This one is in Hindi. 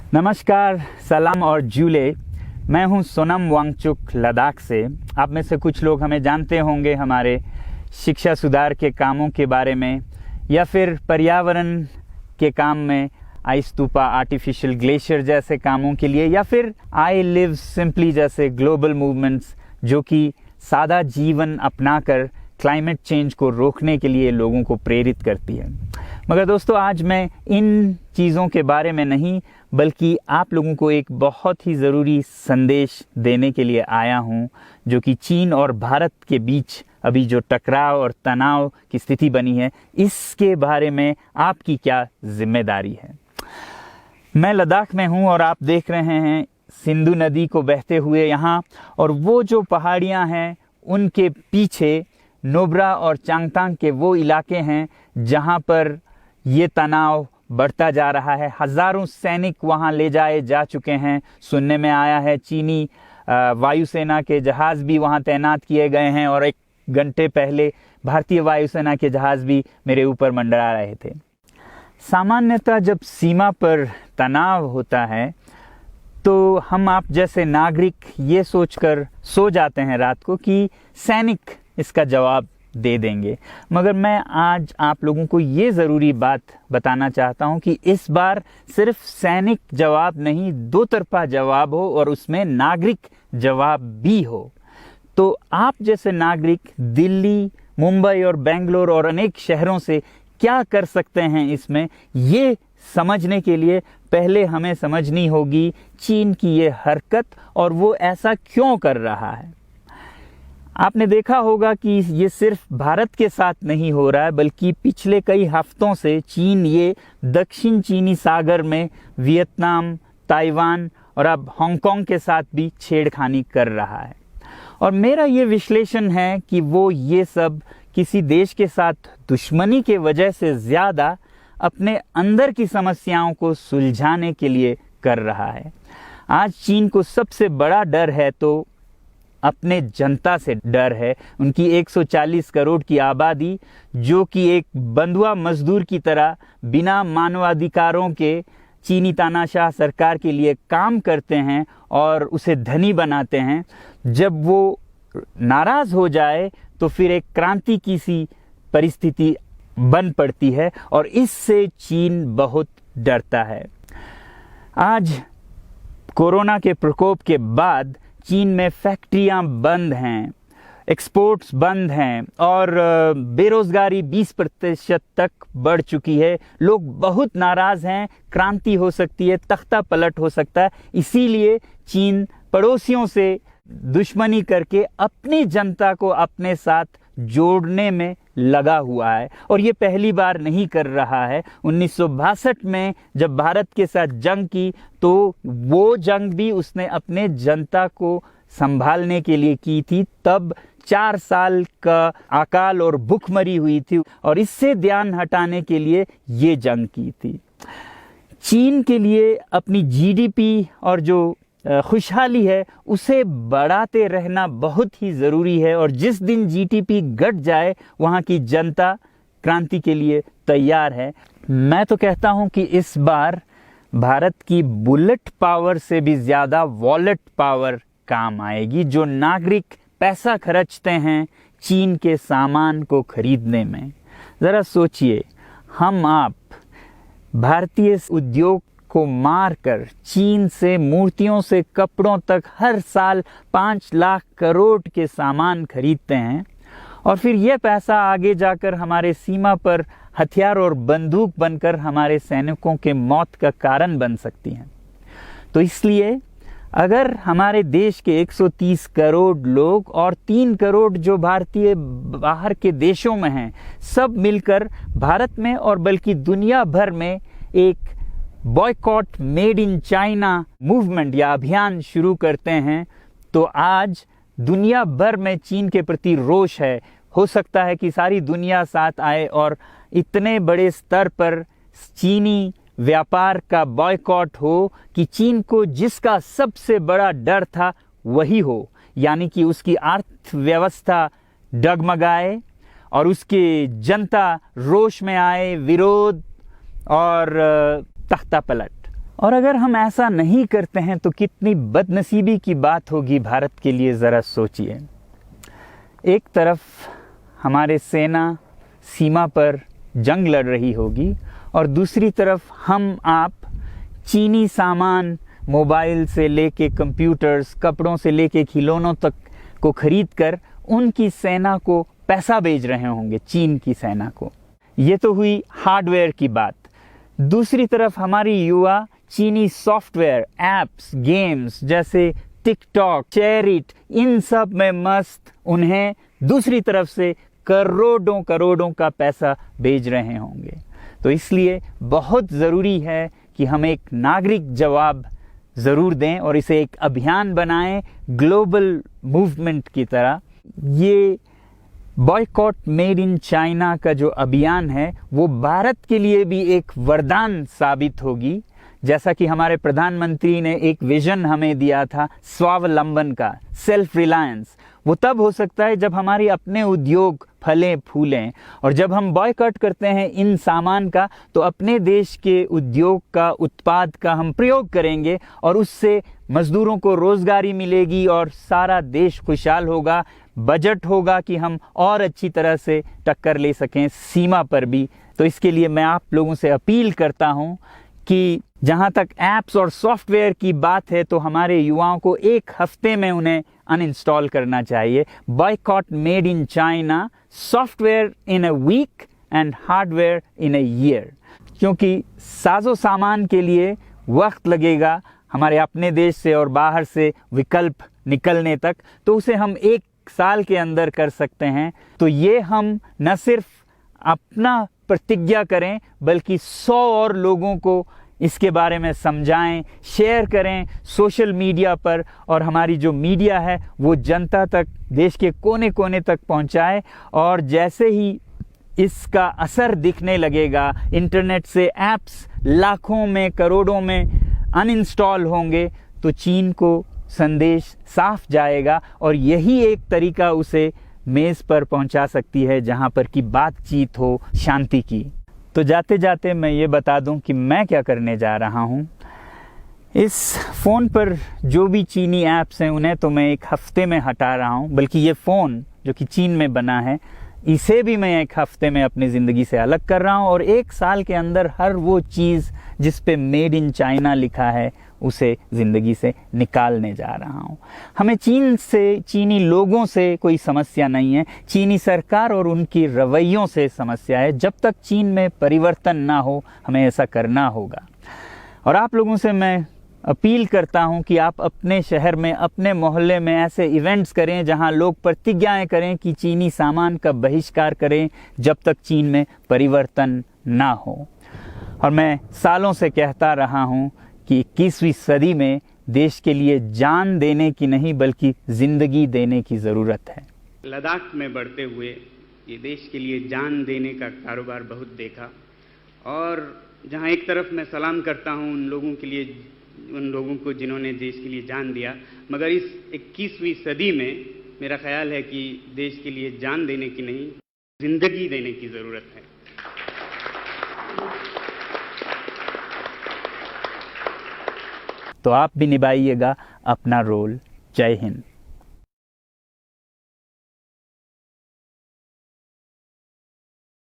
नमस्कार, सलाम और जूले। मैं हूं सोनम वांगचुक लद्दाख से। आप में से कुछ लोग हमें जानते होंगे हमारे शिक्षा सुधार के कामों के बारे में, या फिर पर्यावरण के काम में आइस स्तूपा, आर्टिफिशियल ग्लेशियर जैसे कामों के लिए, या फिर आई लिव सिंपली जैसे ग्लोबल मूवमेंट्स जो कि सादा जीवन अपनाकर क्लाइमेट चेंज को रोकने के लिए लोगों को प्रेरित करती है। मगर दोस्तों, आज मैं इन चीज़ों के बारे में नहीं बल्कि आप लोगों को एक बहुत ही ज़रूरी संदेश देने के लिए आया हूं, जो कि चीन और भारत के बीच अभी जो टकराव और तनाव की स्थिति बनी है, इसके बारे में आपकी क्या जिम्मेदारी है। मैं लद्दाख में हूं और आप देख रहे हैं सिंधु नदी को बहते हुए यहाँ, और वो जो पहाड़ियाँ हैं उनके पीछे नुब्रा और चांगथांग के वो इलाके हैं जहाँ पर ये तनाव बढ़ता जा रहा है। हज़ारों सैनिक वहाँ ले जाए जा चुके हैं। सुनने में आया है चीनी वायुसेना के जहाज़ भी वहाँ तैनात किए गए हैं, और 1 घंटे पहले भारतीय वायुसेना के जहाज़ भी मेरे ऊपर मंडरा रहे थे। सामान्यतः जब सीमा पर तनाव होता है तो हम आप जैसे नागरिक ये सोचकर सो जाते हैं रात को कि सैनिक इसका जवाब दे देंगे। मगर मैं आज आप लोगों को ये ज़रूरी बात बताना चाहता हूँ कि इस बार सिर्फ सैनिक जवाब नहीं, दो तरफा जवाब हो और उसमें नागरिक जवाब भी हो। तो आप जैसे नागरिक दिल्ली, मुंबई और बेंगलोर और अनेक शहरों से क्या कर सकते हैं इसमें, ये समझने के लिए पहले हमें समझनी होगी चीन की ये हरकत और वो ऐसा क्यों कर रहा है। आपने देखा होगा कि ये सिर्फ भारत के साथ नहीं हो रहा है, बल्कि पिछले कई हफ्तों से चीन ये दक्षिण चीनी सागर में वियतनाम, ताइवान और अब हांगकांग के साथ भी छेड़खानी कर रहा है। और मेरा ये विश्लेषण है कि वो ये सब किसी देश के साथ दुश्मनी के वजह से ज़्यादा अपने अंदर की समस्याओं को सुलझाने के लिए कर रहा है। आज चीन को सबसे बड़ा डर है तो अपने जनता से डर है। उनकी 140 करोड़ की आबादी, जो कि एक बंधुआ मजदूर की तरह बिना मानवाधिकारों के चीनी तानाशाह सरकार के लिए काम करते हैं और उसे धनी बनाते हैं। जब वो नाराज़ हो जाए तो फिर एक क्रांति की सी परिस्थिति बन पड़ती है, और इससे चीन बहुत डरता है। आज कोरोना के प्रकोप के बाद चीन में फैक्ट्रियां बंद हैं, एक्सपोर्ट्स बंद हैं और बेरोजगारी 20% तक बढ़ चुकी है। लोग बहुत नाराज़ हैं, क्रांति हो सकती है, तख्ता पलट हो सकता है। इसीलिए चीन पड़ोसियों से दुश्मनी करके अपनी जनता को अपने साथ जोड़ने में लगा हुआ है, और ये पहली बार नहीं कर रहा है। 1962 में जब भारत के साथ जंग की तो वो जंग भी उसने अपने जनता को संभालने के लिए की थी। तब 4 साल का अकाल और भूखमरी हुई थी, और इससे ध्यान हटाने के लिए ये जंग की थी। चीन के लिए अपनी जीडीपी और जो खुशहाली है उसे बढ़ाते रहना बहुत ही ज़रूरी है, और जिस दिन जीडीपी घट जाए वहाँ की जनता क्रांति के लिए तैयार है। मैं तो कहता हूँ कि इस बार भारत की बुलेट पावर से भी ज़्यादा वॉलेट पावर काम आएगी। जो नागरिक पैसा खर्चते हैं चीन के सामान को खरीदने में, ज़रा सोचिए, हम आप भारतीय उद्योग को मारकर चीन से मूर्तियों से कपड़ों तक हर साल 5 लाख करोड़ के सामान खरीदते हैं, और फिर यह पैसा आगे जाकर हमारे सीमा पर हथियार और बंदूक बनकर हमारे सैनिकों के मौत का कारण बन सकती हैं। तो इसलिए अगर हमारे देश के 130 करोड़ लोग और 3 करोड़ जो भारतीय बाहर के देशों में हैं, सब मिलकर भारत में और बल्कि दुनिया भर में एक boycott made in China movement या अभियान शुरू करते हैं, तो आज दुनिया भर में चीन के प्रति रोष है। हो सकता है कि सारी दुनिया साथ आए और इतने बड़े स्तर पर चीनी व्यापार का बॉयकॉट हो कि चीन को जिसका सबसे बड़ा डर था वही हो, यानी कि उसकी अर्थव्यवस्था डगमगाए और उसकी जनता रोष में आए, विरोध और तख्ता पलट। और अगर हम ऐसा नहीं करते हैं तो कितनी बदनसीबी की बात होगी भारत के लिए, ज़रा सोचिए। एक तरफ हमारे सेना सीमा पर जंग लड़ रही होगी और दूसरी तरफ हम आप चीनी सामान, मोबाइल से लेके कंप्यूटर्स, कपड़ों से लेके खिलौनों तक को खरीद कर उनकी सेना को पैसा भेज रहे होंगे, चीन की सेना को। ये तो हुई हार्डवेयर की बात। दूसरी तरफ हमारी युवा चीनी सॉफ्टवेयर, एप्स, गेम्स जैसे टिकटॉक, शेयरिट, इन सब में मस्त, उन्हें दूसरी तरफ से करोड़ों करोड़ों का पैसा भेज रहे होंगे। तो इसलिए बहुत ज़रूरी है कि हम एक नागरिक जवाब ज़रूर दें और इसे एक अभियान बनाएं, ग्लोबल मूवमेंट की तरह। ये बॉयकॉट मेड इन चाइना का जो अभियान है वो भारत के लिए भी एक वरदान साबित होगी। जैसा कि हमारे प्रधानमंत्री ने एक विजन हमें दिया था स्वावलंबन का, सेल्फ रिलायंस, वो तब हो सकता है जब हमारे अपने उद्योग फलें फूलें। और जब हम बॉयकॉट करते हैं इन सामान का तो अपने देश के उद्योग का, उत्पाद का हम प्रयोग करेंगे और उससे मजदूरों को रोजगारी मिलेगी और सारा देश खुशहाल होगा। बजट होगा कि हम और अच्छी तरह से टक्कर ले सकें सीमा पर भी। तो इसके लिए मैं आप लोगों से अपील करता हूं कि जहां तक ऐप्स और सॉफ्टवेयर की बात है तो हमारे युवाओं को एक हफ्ते में उन्हें अनइंस्टॉल करना चाहिए। Boycott made in China, software in a week and hardware in a year. क्योंकि साजो सामान के लिए वक्त लगेगा हमारे अपने देश से और बाहर से विकल्प निकलने तक, तो उसे हम 1 साल के अंदर कर सकते हैं। तो ये हम न सिर्फ अपना प्रतिज्ञा करें बल्कि 100 और लोगों को इसके बारे में समझाएं, शेयर करें सोशल मीडिया पर, और हमारी जो मीडिया है वो जनता तक, देश के कोने कोने तक पहुंचाए। और जैसे ही इसका असर दिखने लगेगा, इंटरनेट से ऐप्स लाखों में, करोड़ों में अनइंस्टॉल होंगे, तो चीन को संदेश साफ जाएगा और यही एक तरीका उसे मेज़ पर पहुंचा सकती है जहां पर कि बातचीत हो शांति की। तो जाते जाते मैं ये बता दूं कि मैं क्या करने जा रहा हूं। इस फ़ोन पर जो भी चीनी ऐप्स हैं उन्हें तो मैं 1 हफ्ते में हटा रहा हूं, बल्कि ये फ़ोन जो कि चीन में बना है इसे भी मैं 1 हफ्ते में अपनी ज़िंदगी से अलग कर रहा हूं। और 1 साल के अंदर हर वो चीज़ जिस पे मेड इन चाइना लिखा है उसे ज़िंदगी से निकालने जा रहा हूं। हमें चीन से, चीनी लोगों से कोई समस्या नहीं है, चीनी सरकार और उनकी रवैयों से समस्या है। जब तक चीन में परिवर्तन ना हो हमें ऐसा करना होगा। और आप लोगों से मैं अपील करता हूं कि आप अपने शहर में, अपने मोहल्ले में ऐसे इवेंट्स करें जहां लोग प्रतिज्ञाएं करें कि चीनी सामान का बहिष्कार करें जब तक चीन में परिवर्तन ना हो। और मैं सालों से कहता रहा हूं कि 21वीं सदी में देश के लिए जान देने की नहीं बल्कि ज़िंदगी देने की ज़रूरत है। लद्दाख में बढ़ते हुए ये देश के लिए जान देने का कारोबार बहुत देखा, और जहां एक तरफ मैं सलाम करता हूं उन लोगों के लिए, उन लोगों को जिन्होंने देश के लिए जान दिया, मगर इस 21वीं सदी में मेरा ख्याल है कि देश के लिए जान देने की नहीं, ज़िंदगी देने की ज़रूरत है। तो आप भी निभाइएगा अपना रोल। जय हिंद।